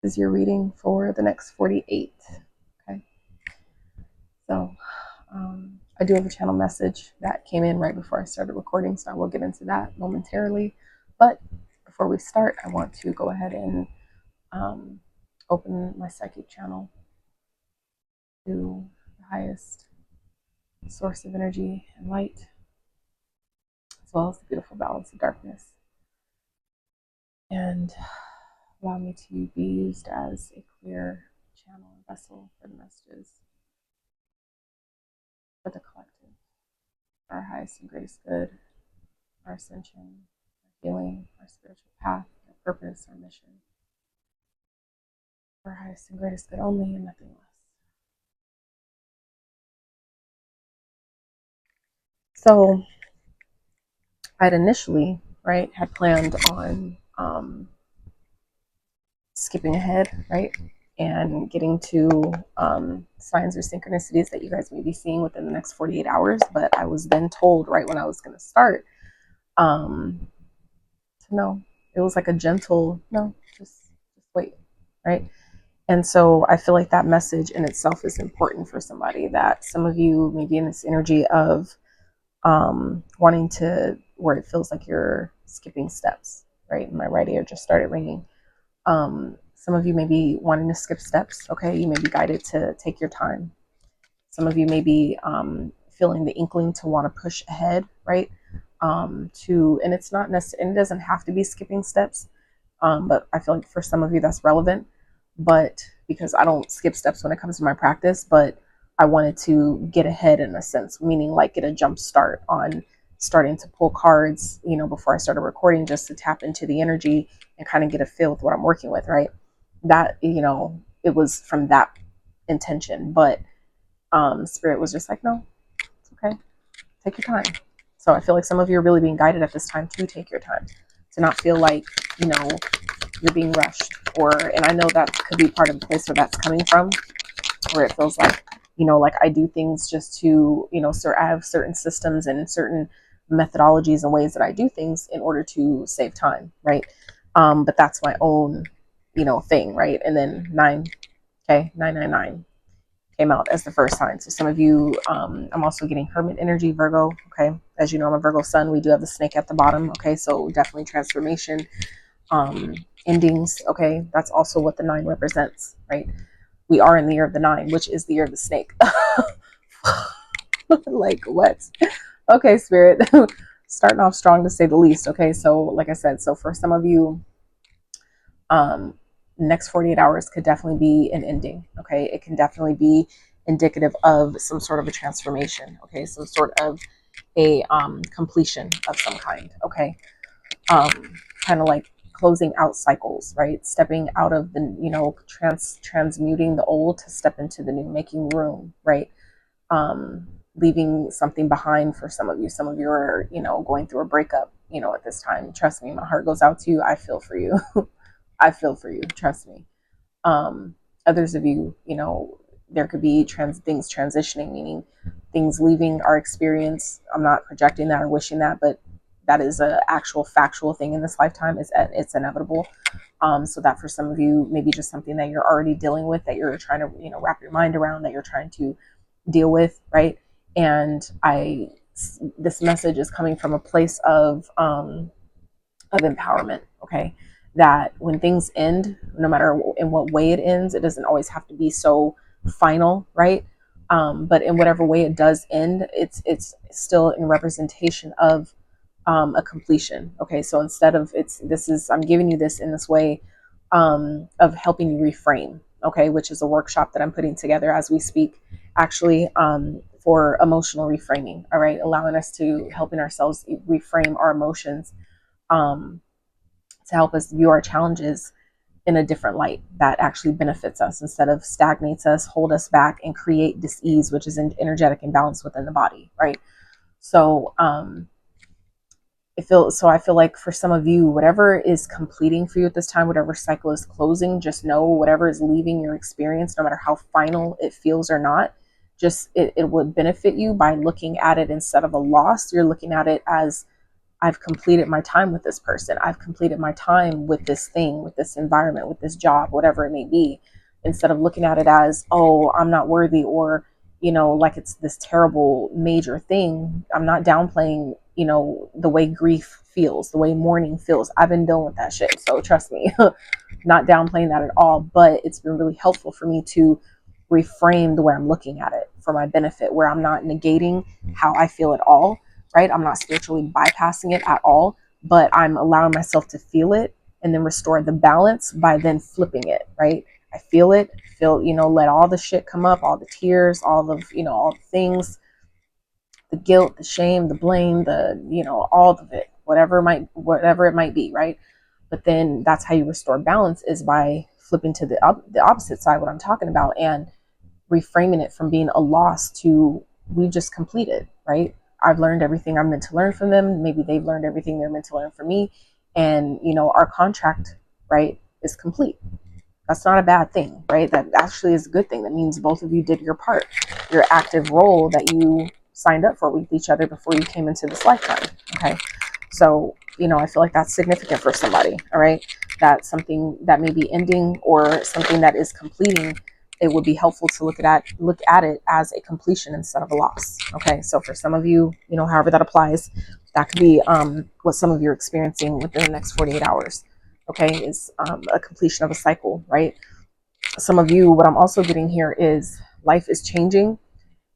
is your reading for the next 48. Okay. So I do have a channel message that came in right before I started recording, so I will get into that momentarily. But before we start, I want to go ahead and open my psychic channel to the highest source of energy and light, as well as the beautiful balance of darkness, and allow me to be used as a clear channel and vessel for the messages for the collective, for our highest and greatest good, our ascension, our healing, our spiritual path, our purpose, our mission, for our highest and greatest good only and nothing less. So I'd initially, right, had planned on skipping ahead, right, and getting to signs or synchronicities that you guys may be seeing within the next 48 hours. But I was then told right when I was going to start, no, it was like a gentle, no, just wait, right? And so I feel like that message in itself is important for somebody, that some of you may be in this energy of wanting to, where it feels like you're skipping steps, right? My right ear just started ringing. Some of you may be wanting to skip steps, okay? You may be guided to take your time. Some of you may be feeling the inkling to want to push ahead, right? And it's not necessarily, it doesn't have to be skipping steps, but I feel like for some of you that's relevant. But because I don't skip steps when it comes to my practice, but I wanted to get ahead in a sense, meaning like get a jump start on starting to pull cards, before I started recording, just to tap into the energy and kind of get a feel with what I'm working with, right? That, it was from that intention, but Spirit was just like, no, it's okay. Take your time. So I feel like some of you are really being guided at this time to take your time, to not feel like, you're being rushed, and I know that could be part of the place where that's coming from, where it feels like, like I do things just to, I have certain systems and certain methodologies and ways that I do things in order to save time, right? But that's my own, thing, right? And then 999 came out as the first sign. So some of you, I'm also getting Hermit energy, Virgo, okay? As you know, I'm a Virgo sun. We do have the snake at the bottom, okay? So definitely transformation, endings, okay? That's also what the 9 represents, right? We are in the year of the 9, which is the year of the snake. Like what? Okay, Spirit. Starting off strong to say the least, okay? So like I said, so for some of you, next 48 hours could definitely be an ending, okay? It can definitely be indicative of some sort of a transformation, okay? Some sort of a completion of some kind, okay? Kind of like closing out cycles, right? Stepping out of the, transmuting the old to step into the new, making room, right? Leaving something behind for some of you. Some of you are, going through a breakup, at this time. Trust me, my heart goes out to you. I feel for you. I feel for you. Trust me. Others of you, there could be things transitioning, meaning things leaving our experience. I'm not projecting that or wishing that, but that is an actual factual thing in this lifetime. It's inevitable. So that for some of you, maybe just something that you're already dealing with, that you're trying to, wrap your mind around, that you're trying to deal with, right? And this message is coming from a place of empowerment, okay? That when things end, no matter in what way it ends, it doesn't always have to be so final, right? But in whatever way it does end, it's still in representation of a completion. Okay, so instead of I'm giving you this in this way of helping you reframe. Okay, which is a workshop that I'm putting together as we speak, actually, for emotional reframing. All right, allowing us to helping ourselves reframe our emotions, to help us view our challenges in a different light that actually benefits us instead of stagnates us, hold us back, and create dis-ease, which is an energetic imbalance within the body, right? So I feel like for some of you, whatever is completing for you at this time, whatever cycle is closing, just know whatever is leaving your experience, no matter how final it feels or not, just it would benefit you by looking at it instead of a loss. You're looking at it as I've completed my time with this person. I've completed my time with this thing, with this environment, with this job, whatever it may be, instead of looking at it as, oh, I'm not worthy, or, you know, like it's this terrible major thing. I'm not downplaying, you know, the way grief feels, the way mourning feels. I've been dealing with that shit. So trust me, not downplaying that at all, but it's been really helpful for me to reframe the way I'm looking at it for my benefit, where I'm not negating how I feel at all, right? I'm not spiritually bypassing it at all, but I'm allowing myself to feel it and then restore the balance by then flipping it, right? I feel it, you know, let all the shit come up, all the tears, all of, you know, all the things, the guilt, the shame, the blame, the, you know, all of it, whatever it might be, right? But then that's how you restore balance, is by flipping to the opposite side, what I'm talking about, and reframing it from being a loss to, we've just completed, right? I've learned everything I'm meant to learn from them. Maybe they've learned everything they're meant to learn from me. And, you know, our contract, right, is complete. That's not a bad thing, right? That actually is a good thing. That means both of you did your part, your active role that you signed up for with each other before you came into this lifetime. Okay. So, you know, I feel like that's significant for somebody. All right. That's something that may be ending or something that is completing. It would be helpful to look at it as a completion instead of a loss. Okay. So for some of you, you know, however that applies, that could be what some of you are experiencing within the next 48 hours. Okay, is a completion of a cycle, right? Some of you, what I'm also getting here is life is changing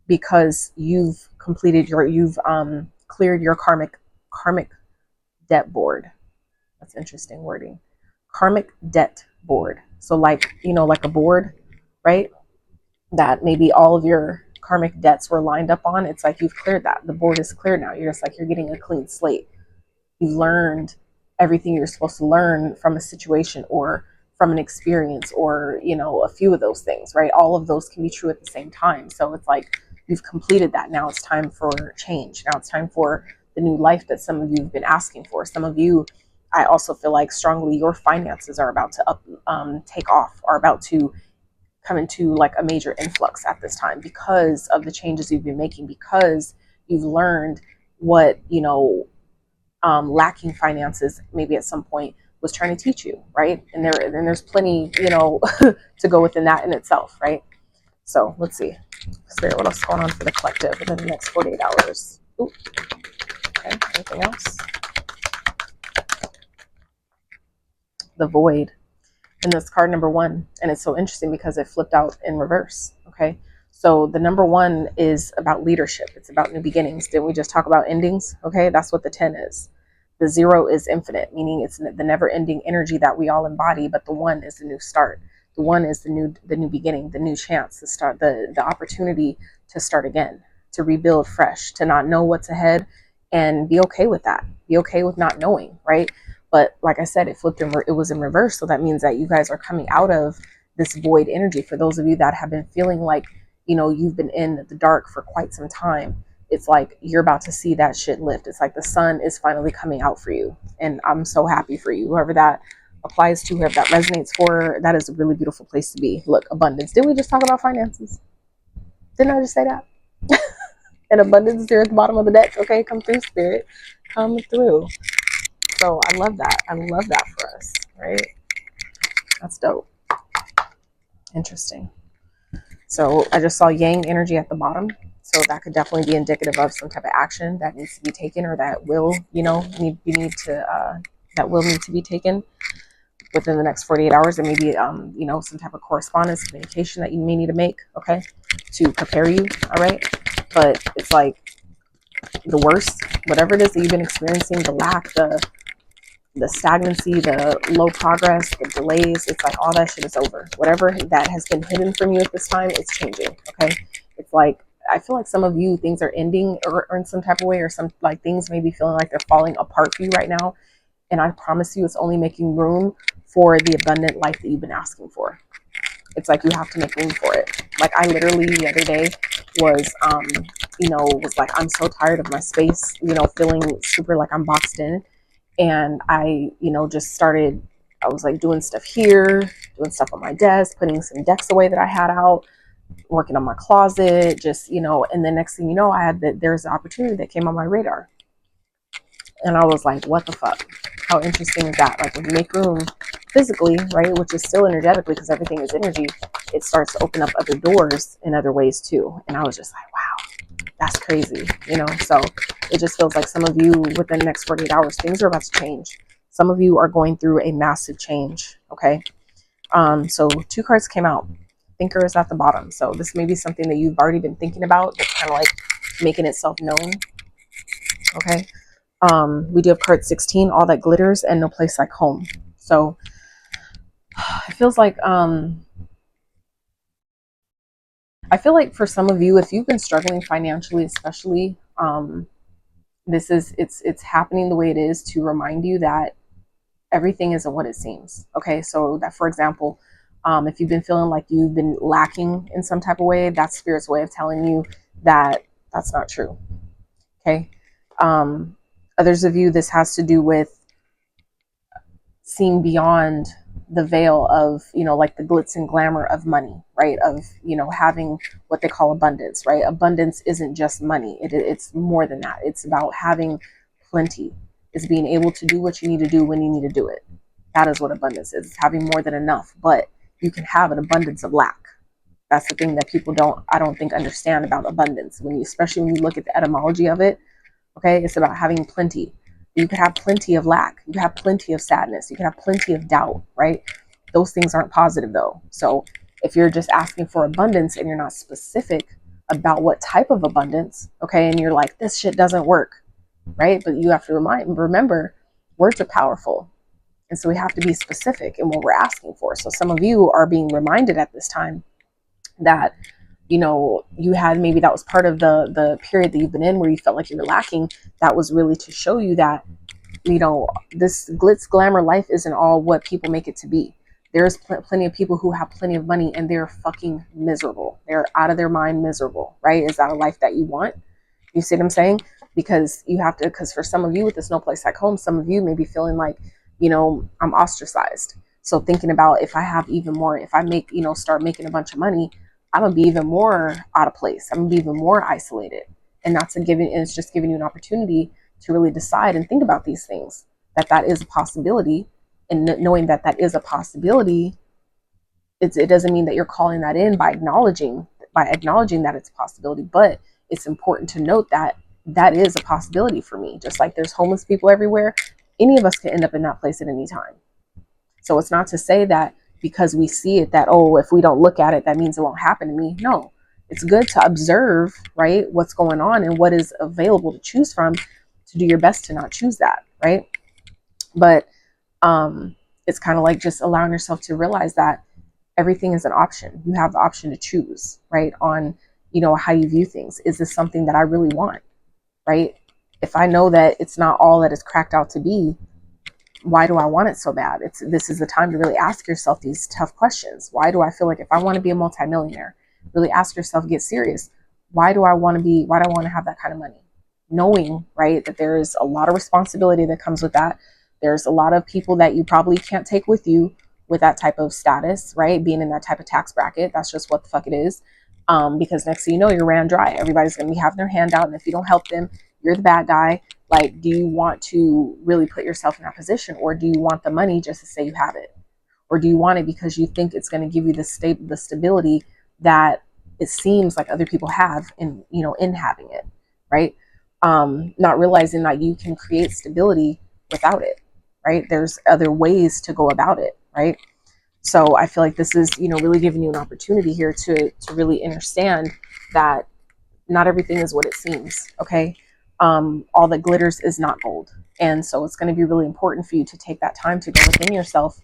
because you've cleared your karmic debt board. That's interesting wording. Karmic debt board. So like, you know, like a board, right? That maybe all of your karmic debts were lined up on. It's like you've cleared that. The board is clear now. You're just like, you're getting a clean slate. You've learned everything you're supposed to learn from a situation or from an experience, or, you know, a few of those things, right? All of those can be true at the same time. So it's like you've completed that. Now it's time for change. Now it's time for the new life that some of you have been asking for. Some of you, I also feel like strongly, your finances are about to take off, are about to come into like a major influx at this time because of the changes you've been making, because you've learned what, you know, lacking finances maybe at some point was trying to teach you, right? And there's plenty, you know, to go within that in itself, right? So let's see, Spirit, what else is going on for the collective within the next 48 hours? Ooh, okay, anything else? The Void. And that's card number 1. And it's so interesting because it flipped out in reverse. Okay. So the number 1 is about leadership. It's about new beginnings. Didn't we just talk about endings? Okay. That's what the 10 is. The 0 is infinite, meaning it's the never ending energy that we all embody. But the 1 is the new start. The 1 is the new beginning, the new chance to start, the opportunity to start again, to rebuild fresh, to not know what's ahead, and be okay with that. Be okay with not knowing, right? But like I said, it flipped it was in reverse. So that means that you guys are coming out of this void energy. For those of you that have been feeling like, you know, you've been in the dark for quite some time, it's like you're about to see that shit lift. It's like the sun is finally coming out for you. And I'm so happy for you. Whoever that applies to, whoever that resonates for, that is a really beautiful place to be. Look, abundance. Didn't we just talk about finances? Didn't I just say that? And abundance is there at the bottom of the deck. Okay, come through, Spirit. Come through. So I love that. I love that for us, right? That's dope. Interesting. So I just saw yang energy at the bottom. So that could definitely be indicative of some type of action that needs to be taken, or that will, you know, need to be taken within the next 48 hours. And maybe, you know, some type of correspondence, communication that you may need to make, okay, to prepare you, all right? But it's like the worst, whatever it is that you've been experiencing, the lack, the stagnancy, the low progress, the delays, it's like all that shit is over. Whatever that has been hidden from you at this time, it's changing, okay? It's like, I feel like some of you, things are ending or in some type of way, or some like things may be feeling like they're falling apart for you right now. And I promise you, it's only making room for the abundant life that you've been asking for. It's like you have to make room for it. Like I literally the other day was, you know, was like, I'm so tired of my space, you know, feeling super like I'm boxed in. And I, you know, just started, I was like doing stuff here, doing stuff on my desk, putting some decks away that I had out, working on my closet, just, you know, and the next thing you know, there's an opportunity that came on my radar. And I was like, what the fuck? How interesting is that? Like when you make room physically, right, which is still energetically because everything is energy, it starts to open up other doors in other ways too. And I was just like, wow, that's crazy, you know? So it just feels like some of you within the next 48 hours, things are about to change. Some of you are going through a massive change, okay? So 2 cards came out. Thinker is at the bottom. So this may be something that you've already been thinking about, that's kind of like making itself known, okay? We do have card 16, all that glitters and no place like home. So it feels like I feel like for some of you, if you've been struggling financially, especially, it's happening the way it is to remind you that everything isn't what it seems. Okay, so that, for example, if you've been feeling like you've been lacking in some type of way, that's Spirit's way of telling you that that's not true. Okay, others of you, this has to do with seeing beyond the veil of, you know, like the glitz and glamour of money, right? Of, you know, having what they call abundance, right? Abundance isn't just money. It's more than that. It's about having plenty. It's being able to do what you need to do when you need to do it. That is what abundance is. It's having more than enough, but you can have an abundance of lack. That's the thing that people I don't think understand about abundance. Especially when you look at the etymology of it, okay? It's about having plenty. You could have plenty of lack. You could have plenty of sadness. You can have plenty of doubt, right? Those things aren't positive though. So if you're just asking for abundance and you're not specific about what type of abundance, okay, and you're like, this shit doesn't work, right? But you have to remember, words are powerful. And so we have to be specific in what we're asking for. So some of you are being reminded at this time that, you know, you had, maybe that was part of the period that you've been in where you felt like you were lacking. That was really to show you that, you know, this glitz glamour life isn't all what people make it to be. There's plenty of people who have plenty of money and they're fucking miserable. They're out of their mind miserable, right? Is that a life that you want? You see what I'm saying? Because you have to, because for some of you with this no place like home, some of you may be feeling like, you know, I'm ostracized. So thinking about, if I have even more, if I make, you know, start making a bunch of money, I'm gonna be even more out of place. I'm gonna be even more isolated. And it's just giving you an opportunity to really decide and think about these things, that is a possibility. And knowing that is a possibility, it doesn't mean that you're calling that in by acknowledging that it's a possibility, but it's important to note that is a possibility for me. Just like there's homeless people everywhere, any of us can end up in that place at any time. So it's not to say that because we see it that, oh, if we don't look at it, that means it won't happen to me. No, it's good to observe, right, what's going on and what is available to choose from, to do your best to not choose that, right? But it's kind of like just allowing yourself to realize that everything is an option. You have the option to choose, right, on, you know, how you view things. Is this something that I really want, right? If I know that it's not all that it's cracked out to be, why do I want it so bad? This is the time to really ask yourself these tough questions. Why do I feel like, if I want to be a multimillionaire, really ask yourself, get serious. Why do I want to have that kind of money? Knowing, right, that there's a lot of responsibility that comes with that. There's a lot of people that you probably can't take with you with that type of status, right? Being in that type of tax bracket. That's just what the fuck it is. Because next thing you know, you're ran dry. Everybody's going to be having their hand out. And if you don't help them, you're the bad guy. Like, do you want to really put yourself in that position? Or do you want the money just to say you have it? Or do you want it because you think it's going to give you the stability that it seems like other people have in, you know, in having it, right? Not realizing that you can create stability without it, right? There's other ways to go about it, right? So I feel like this is, you know, really giving you an opportunity here to really understand that not everything is what it seems, okay? All that glitters is not gold. And so it's going to be really important for you to take that time to go within yourself,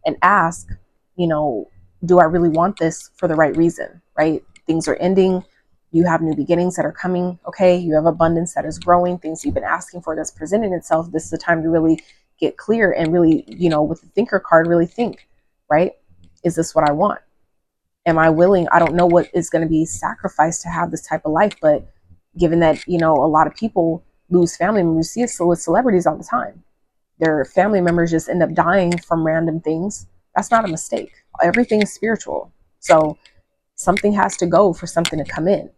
and ask, you know, do I really want this for the right reason, right? Things are ending. You have new beginnings that are coming, okay? You have abundance that is growing, things you've been asking for that's presenting itself. This is the time to really get clear and really, you know, with the thinker card, really think, right? Is this what I want? Am I willing? I don't know what is going to be sacrificed to have this type of life, but given that, you know, a lot of people lose family members, you see it with celebrities all the time. Their family members just end up dying from random things. That's not a mistake. Everything is spiritual. So something has to go for something to come in.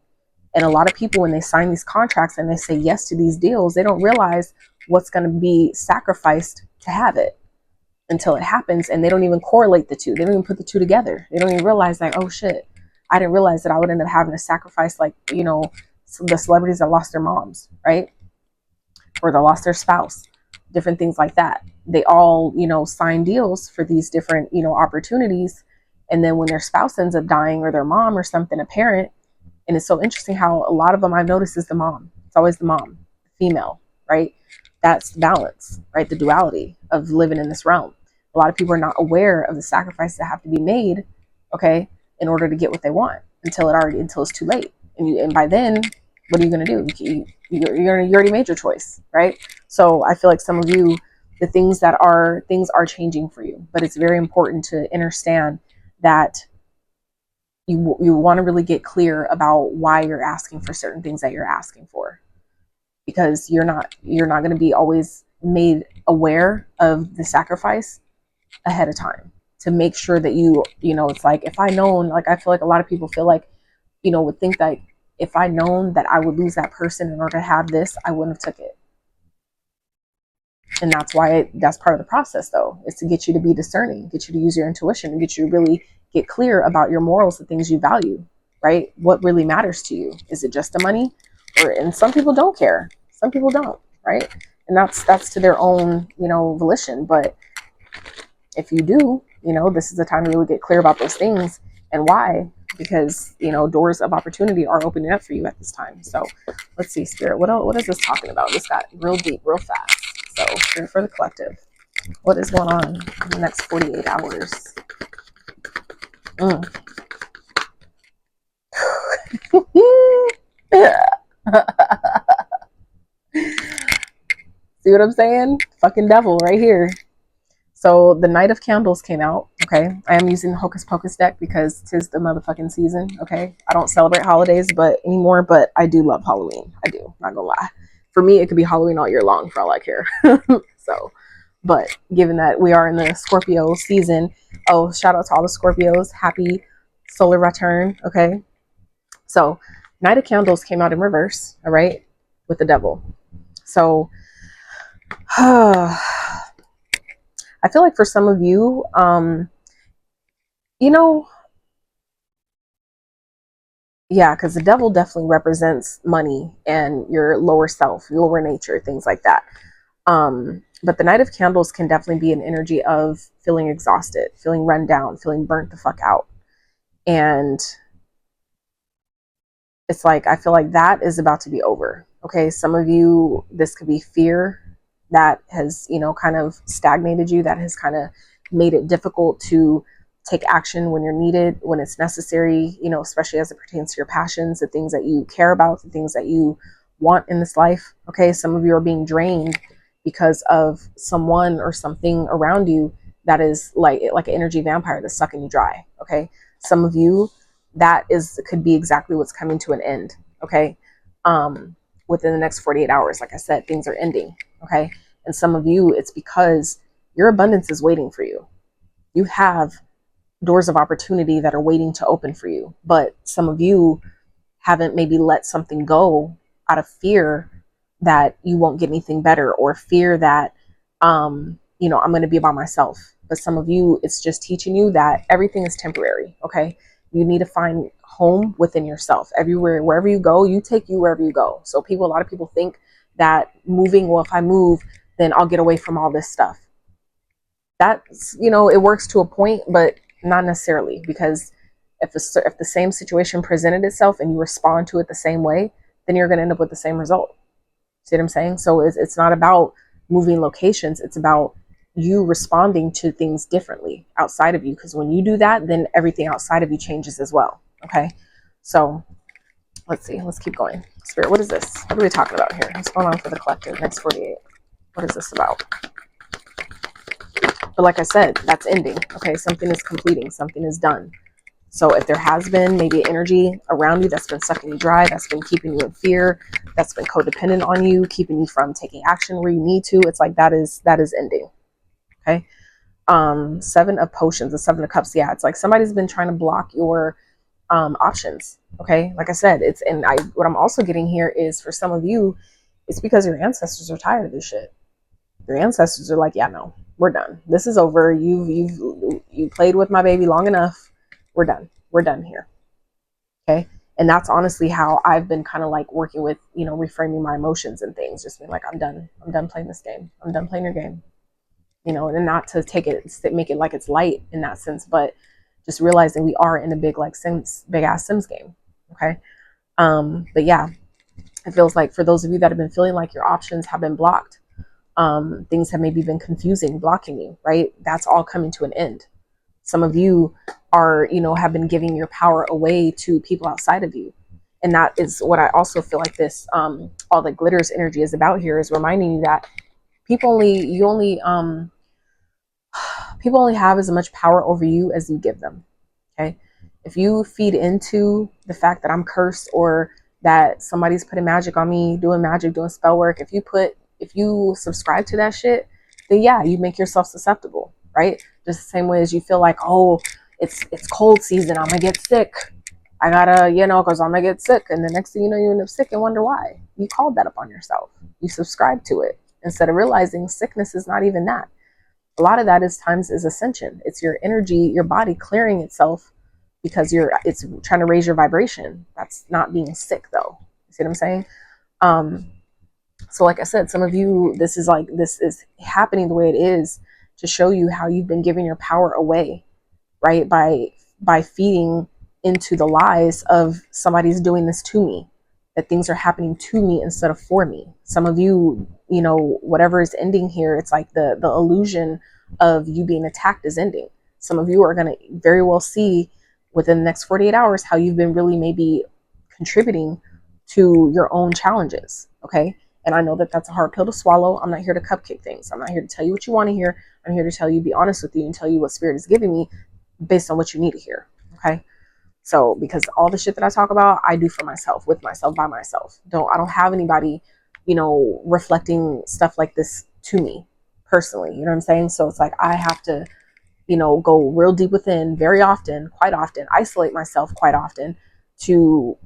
And a lot of people, when they sign these contracts and they say yes to these deals, they don't realize what's going to be sacrificed to have it until it happens. And they don't even correlate the two. They don't even put the two together. They don't even realize, like, oh shit, I didn't realize that I would end up having to sacrifice, like, you know, the celebrities that lost their moms, right? Or they lost their spouse, different things like that. They all, you know, sign deals for these different, you know, opportunities. And then when their spouse ends up dying, or their mom or something, a parent, and it's so interesting how a lot of them I've noticed is the mom. It's always the mom, the female, right? That's balance, right? The duality of living in this realm. A lot of people are not aware of the sacrifices that have to be made, okay, in order to get what they want until it's too late. And by then, what are you going to do? You already made your choice, right? So I feel like some of you, things are changing for you, but it's very important to understand that you want to really get clear about why you're asking for certain things that you're asking for, because you're not going to be always made aware of the sacrifice ahead of time to make sure that you know, it's like, if I known, like, I feel like a lot of people feel like, you know, would think that if I known that I would lose that person in order to have this, I wouldn't have took it. And that's why that's part of the process, though, is to get you to be discerning, get you to use your intuition, and get you to really get clear about your morals, the things you value, right? What really matters to you? Is it just the money? And some people don't care. Some people don't, right? And that's to their own, you know, volition. But if you do, you know, this is the time to really get clear about those things. And why? Because, you know, doors of opportunity are opening up for you at this time. So let's see, Spirit, what is this talking about? This got real deep, real fast. So Spirit for the collective, what is going on in the next 48 hours? See what I'm saying? Fucking devil right here. So the Knight of Candles came out, okay? I am using the Hocus Pocus deck because 'tis the motherfucking season, okay? I don't celebrate holidays anymore, but I do love Halloween. I do, not gonna lie. For me, it could be Halloween all year long for all I care. So, but given that we are in the Scorpio season, oh, shout out to all the Scorpios. Happy solar return, okay? So Knight of Candles came out in reverse, all right? With the devil. So, I feel like for some of you, you know, yeah, because the devil definitely represents money and your lower self, your lower nature, things like that. But the Knight of Candles can definitely be an energy of feeling exhausted, feeling run down, feeling burnt the fuck out. And it's like, I feel like that is about to be over. Okay, some of you, this could be fear that has, you know, kind of stagnated you, that has kind of made it difficult to take action when you're needed, when it's necessary, you know, especially as it pertains to your passions, the things that you care about, the things that you want in this life. Okay, some of you are being drained because of someone or something around you that is like an energy vampire that's sucking you dry. Okay, some of you, that could be exactly what's coming to an end. Okay, within the next 48 hours, like I said, things are ending. Okay, and some of you, it's because your abundance is waiting for you. You have doors of opportunity that are waiting to open for you, but some of you haven't maybe let something go out of fear that you won't get anything better, or fear that you know, I'm going to be by myself. But some of you, it's just teaching you that everything is temporary. Okay, you need to find home within yourself. Everywhere, wherever you go, you take you wherever you go. So a lot of people think that moving, well, if I move, then I'll get away from all this stuff. That's, you know, it works to a point, but not necessarily, because if the same situation presented itself and you respond to it the same way, then you're going to end up with the same result. See what I'm saying? So it's not about moving locations. It's about you responding to things differently outside of you. Because when you do that, then everything outside of you changes as well. Okay. So let's see. Let's keep going. Spirit, what is this? What are we talking about here? What's going on for the collective next 48? What is this about? But like I said, that's ending. Okay. Something is completing. Something is done. So if there has been maybe energy around you that's been sucking you dry, that's been keeping you in fear, that's been codependent on you, keeping you from taking action where you need to, it's like that is ending. Okay. 7 of Potions, the 7 of Cups. Yeah, it's like somebody's been trying to block your options. Okay, like I said, it's and I what I'm also getting here is for some of you, it's because your ancestors are tired of this shit. Your ancestors are like, yeah, no, we're done. This is over. You played with my baby long enough. We're done. We're done here. Okay. And that's honestly how I've been kind of like working with, reframing my emotions and things. Just being like, I'm done. I'm done playing this game. I'm done playing your game. And not to make it like it's light in that sense, but just realizing we are in a big ass Sims game. Okay. But yeah, it feels like for those of you that have been feeling like your options have been blocked, things have maybe been confusing, blocking you, right? That's all coming to an end. Some of you are, have been giving your power away to people outside of you. And that is what I also feel like this, all the glitters energy is about here, is reminding you that people only have as much power over you as you give them. Okay. If you feed into the fact that I'm cursed, or that somebody's putting magic on me, doing magic, doing spell work, if you subscribe to that shit, then yeah, you make yourself susceptible, right? Just the same way as you feel like, oh, it's cold season, I'm gonna get sick. I gotta, because I'm gonna get sick. And the next thing you know, you end up sick and wonder why. You called that upon yourself. You subscribe to it instead of realizing sickness is not even that. A lot of that is ascension. It's your energy, your body clearing itself because it's trying to raise your vibration. That's not being sick though. You see what I'm saying? So like I said, some of you, this is happening the way it is to show you how you've been giving your power away, right? By feeding into the lies of somebody's doing this to me, that things are happening to me instead of for me. Some of you, whatever is ending here, it's like the illusion of you being attacked is ending. Some of you are going to very well see within the next 48 hours how you've been really maybe contributing to your own challenges. Okay. And I know that that's a hard pill to swallow. I'm not here to cupcake things. I'm not here to tell you what you want to hear. I'm here to tell you, be honest with you, and tell you what spirit is giving me based on what you need to hear. Okay. So, because all the shit that I talk about, I do for myself, with myself, by myself. I don't have anybody, reflecting stuff like this to me personally. You know what I'm saying? So it's like, I have to, go real deep within very often, quite often, isolate myself quite often to,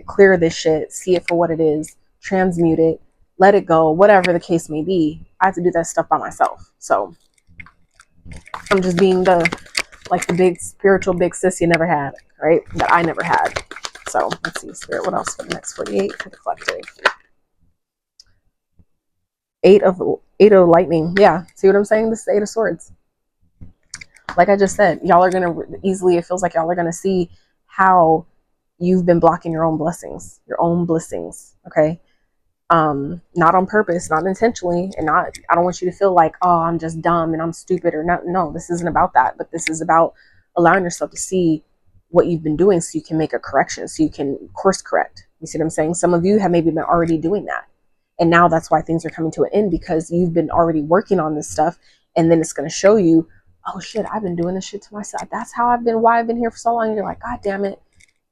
clear this shit, see it for what it is, transmute it, let it go, whatever the case may be. I have to do that stuff by myself. So I'm just being the big spiritual big sis you never had, right? That I never had. So let's see, spirit, what else for the next 48 for the collective? Eight of lightning. Yeah, see what I'm saying? This is 8 of swords. Like I just said, y'all are gonna easily, it feels like y'all are gonna see how you've been blocking your own blessings, okay? Not on purpose, not intentionally, and I don't want you to feel like, oh, I'm just dumb and I'm stupid or not. No, this isn't about that, but this is about allowing yourself to see what you've been doing so you can make a correction, so you can course correct. You see what I'm saying? Some of you have maybe been already doing that. And now that's why things are coming to an end, because you've been already working on this stuff. And then it's going to show you, oh shit, I've been doing this shit to myself. That's why I've been here for so long. And you're like, God damn it.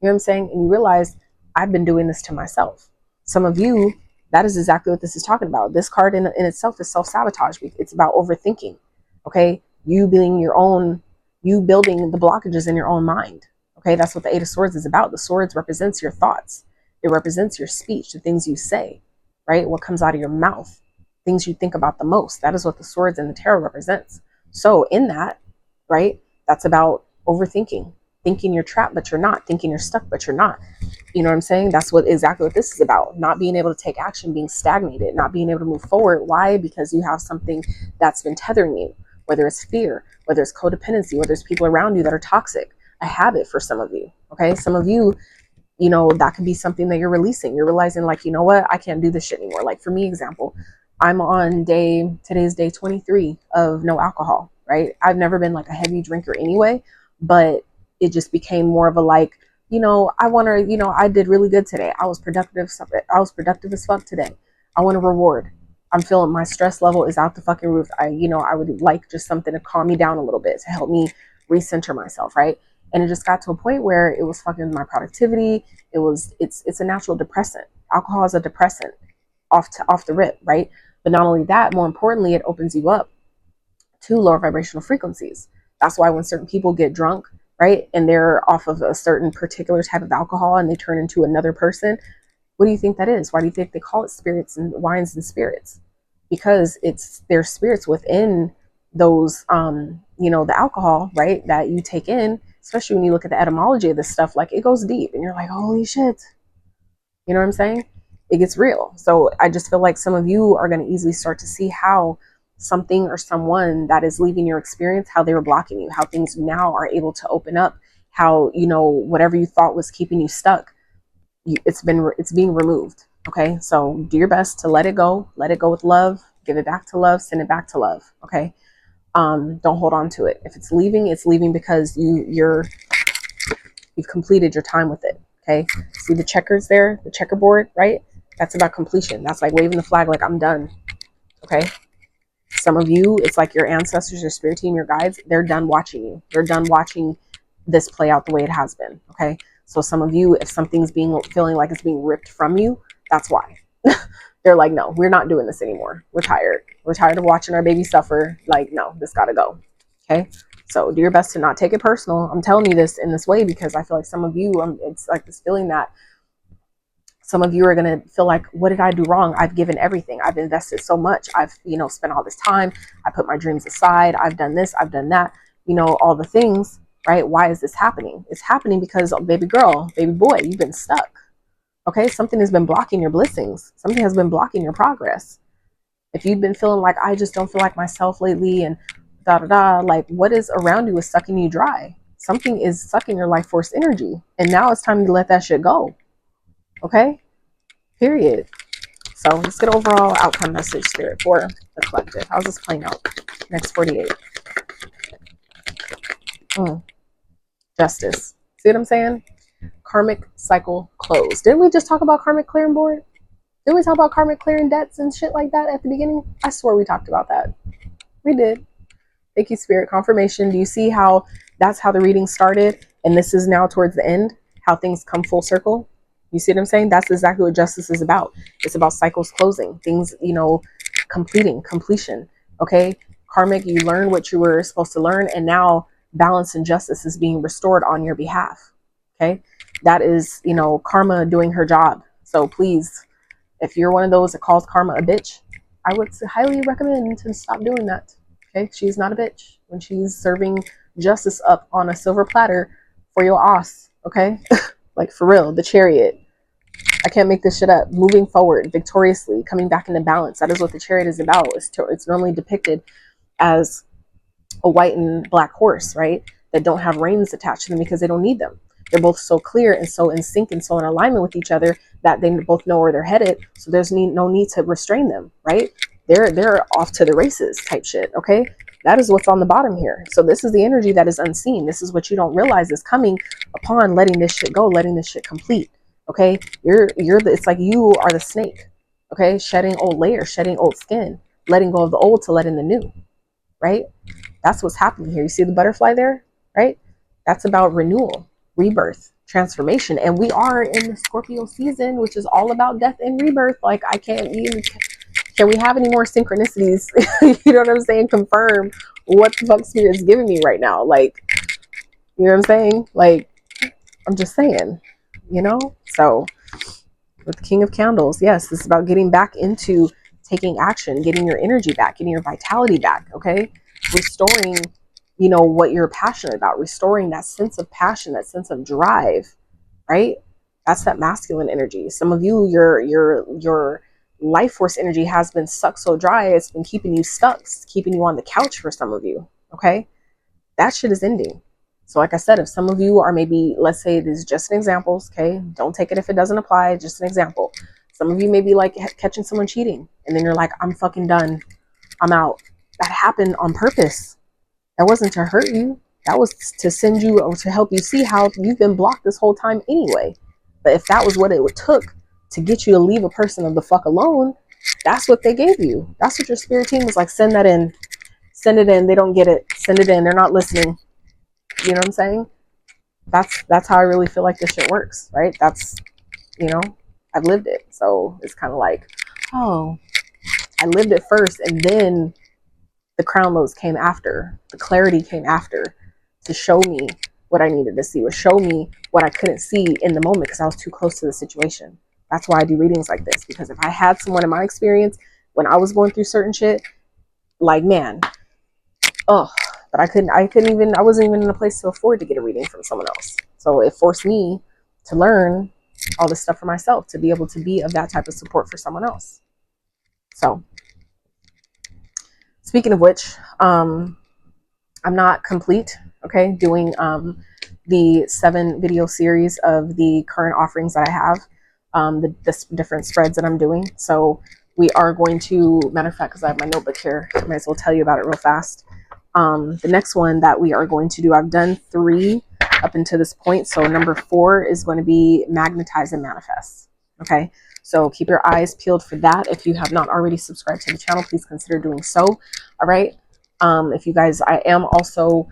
You know what I'm saying? And you realize I've been doing this to myself. Some of you, that is exactly what this is talking about. This card in itself is self-sabotage. It's about overthinking. Okay. You building the blockages in your own mind. Okay. That's what the 8 of swords is about. The swords represents your thoughts. It represents your speech, the things you say, right? What comes out of your mouth, things you think about the most. That is what the swords and the tarot represents. So in that, right, that's about overthinking, thinking you're trapped, but you're not, thinking you're stuck, but you're not. You know what I'm saying? That's exactly what this is about. Not being able to take action, being stagnated, not being able to move forward. Why? Because you have something that's been tethering you, whether it's fear, whether it's codependency, whether it's people around you that are toxic, a habit for some of you. Okay. Some of you, that could be something that you're releasing. You're realizing like, you know what? I can't do this shit anymore. Like for me, example, I'm on today's day 23 of no alcohol, right? I've never been like a heavy drinker anyway, but it just became more of a like, I want to, I did really good today. I was productive as fuck today. I want a reward. I'm feeling my stress level is out the fucking roof. I would like just something to calm me down a little bit, to help me recenter myself, right? And it just got to a point where it was fucking my productivity. It's a natural depressant. Alcohol is a depressant off the rip, right? But not only that, more importantly, it opens you up to lower vibrational frequencies. That's why when certain people get drunk, right? And they're off of a certain particular type of alcohol and they turn into another person. What do you think that is? Why do you think they call it spirits and wines and spirits? Because it's their spirits within those, you know, the alcohol, right, that you take in, especially when you look at the etymology of this stuff, like it goes deep and you're like, holy shit. You know what I'm saying? It gets real. So I just feel like some of you are going to easily start to see how something or someone that is leaving your experience, how they were blocking you, how things now are able to open up, how, you know, whatever you thought was keeping you stuck, it's being removed. Okay. So do your best to let it go with love, give it back to love, send it back to love. Okay. Don't hold on to it. If it's leaving because you've completed your time with it. Okay. See the checkers there, the checkerboard, right? That's about completion. That's like waving the flag, like I'm done. Okay. Some of you, it's like your ancestors, your spirit team, your guides, they're done watching you. They're done watching this play out the way it has been. Okay. So some of you, if something's feeling like it's being ripped from you, that's why. They're like, no, we're not doing this anymore. We're tired. We're tired of watching our baby suffer. Like, no, this gotta go. Okay. So do your best to not take it personal. I'm telling you this in this way because I feel like some of you, it's like this feeling that some of you are going to feel like, what did I do wrong? I've given everything. I've invested so much. I've, you know, spent all this time. I put my dreams aside. I've done this. I've done that, you know, all the things, right? Why is this happening? It's happening because, oh, baby girl, baby boy, you've been stuck. Okay. Something has been blocking your blessings. Something has been blocking your progress. If you've been feeling like, I just don't feel like myself lately and da da da, like what is around you is sucking you dry. Something is sucking your life force energy. And now it's time to let that shit go. Okay. Period. So let's get overall outcome message, Spirit, for the collective. How's this playing out? Next 48. Justice. See what I'm saying? Karmic cycle closed. Didn't we just talk about karmic clearing board? Didn't we talk about karmic clearing debts and shit like that at the beginning? I swear we talked about that. We did. Thank you, Spirit. Confirmation. Do you see how that's how the reading started? And this is now towards the end, how things come full circle? You see what I'm saying? That's exactly what justice is about. It's about cycles closing, things, you know, completion. Okay. Karmic, you learn what you were supposed to learn. And now balance and justice is being restored on your behalf. Okay. That is, you know, karma doing her job. So please, if you're one of those that calls karma a bitch, I would highly recommend to stop doing that. Okay. She's not a bitch when she's serving justice up on a silver platter for your ass. Okay. Like for real, the chariot. I can't make this shit up. Moving forward, victoriously, coming back into balance. That is what the chariot is about. It's normally depicted as a white and black horse, right? That don't have reins attached to them because they don't need them. They're both so clear and so in sync and so in alignment with each other that they both know where they're headed. So there's no need to restrain them, right? They're off to the races type shit, okay? That is what's on the bottom here. So this is the energy that is unseen. This is what you don't realize is coming upon letting this shit go, letting this shit complete. Okay, it's like you are the snake. Okay, shedding old layers, shedding old skin, letting go of the old to let in the new. Right? That's what's happening here. You see the butterfly there, right? That's about renewal, rebirth, transformation, and we are in the Scorpio season, which is all about death and rebirth. Like I can't even. Can we have any more synchronicities? You know what I'm saying? Confirm what the fuck Spirit is giving me right now. Like, you know what I'm saying? Like, I'm just saying. You know, so with the King of Candles, yes, this is about getting back into taking action, getting your energy back, getting your vitality back. Okay, restoring, you know, what you're passionate about, restoring that sense of passion, that sense of drive. Right, that's that masculine energy. Some of you, your life force energy has been sucked so dry, it's been keeping you stuck, it's keeping you on the couch for some of you. Okay, that shit is ending. So like I said, if some of you are maybe, let's say this is just an example, okay? Don't take it if it doesn't apply, just an example. Some of you may be like catching someone cheating and then you're like, I'm fucking done. I'm out. That happened on purpose. That wasn't to hurt you. That was to send you or to help you see how you've been blocked this whole time anyway. But if that was what it took to get you to leave a person of the fuck alone, that's what they gave you. That's what your spirit team was like, send that in. Send it in. They don't get it. Send it in. They're not listening. You know what I'm saying? That's how I really feel like this shit works, right? That's, you know, I've lived it. So it's kind of like, oh, I lived it first and then the crown loads came after. The clarity came after to show me what I needed to see, would show me what I couldn't see in the moment because I was too close to the situation. That's why I do readings like this, because if I had someone in my experience when I was going through certain shit, like, man, oh, but I wasn't even in a place to afford to get a reading from someone else. So it forced me to learn all this stuff for myself, to be able to be of that type of support for someone else. So speaking of which, I'm not complete, okay, doing the 7 video series of the current offerings that I have, the different spreads that I'm doing. So we are going to, matter of fact, because I have my notebook here, I might as well tell you about it real fast. The next one that we are going to do, I've done 3 up until this point. So number 4 is going to be magnetize and manifest. Okay. So keep your eyes peeled for that. If you have not already subscribed to the channel, please consider doing so. All right. If you guys, I am also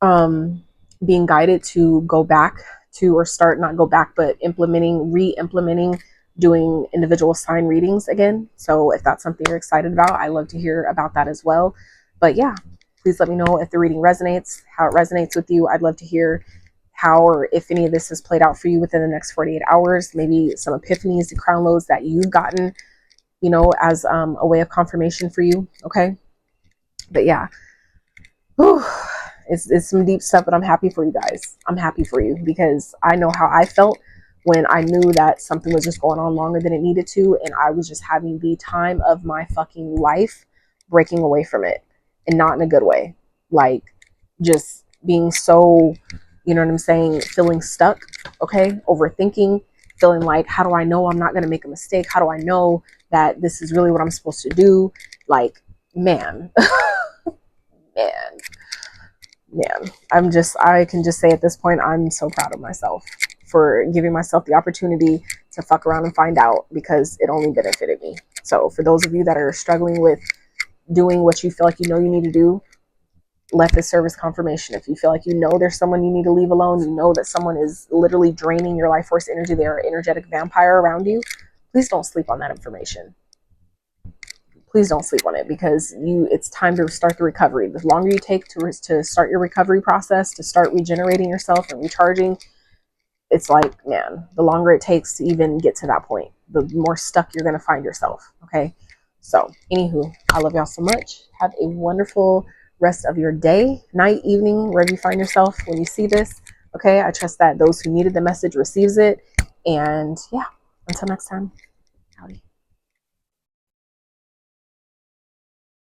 being guided to go back to, or start, not go back, but re-implementing doing individual sign readings again. So if that's something you're excited about, I love to hear about that as well. But yeah, please let me know if the reading resonates, how it resonates with you. I'd love to hear how, or if any of this has played out for you within the next 48 hours, maybe some epiphanies and downloads that you've gotten, you know, as a way of confirmation for you. Okay. But yeah, whew, it's some deep stuff, but I'm happy for you guys. I'm happy for you because I know how I felt when I knew that something was just going on longer than it needed to, and I was just having the time of my fucking life, breaking away from it, and not in a good way. Like, just being so, you know what I'm saying, feeling stuck, okay, overthinking, feeling like, how do I know I'm not going to make a mistake? How do I know that this is really what I'm supposed to do? Like, man, man, I can just say at this point, I'm so proud of myself for giving myself the opportunity to fuck around and find out, because it only benefited me. So for those of you that are struggling with doing what you feel like you know you need to do, let this serve as confirmation. If you feel like you know there's someone you need to leave alone, you know that someone is literally draining your life force energy, they're an energetic vampire around you, please don't sleep on that information. Please don't sleep on it, because it's time to start the recovery. The longer you take to start your recovery process, to start regenerating yourself and recharging, it's like, man, the longer it takes to even get to that point, the more stuck you're going to find yourself. Okay. So anywho, I love y'all so much. Have a wonderful rest of your day, night, evening, wherever you find yourself when you see this. Okay. I trust that those who needed the message receives it. And yeah, until next time.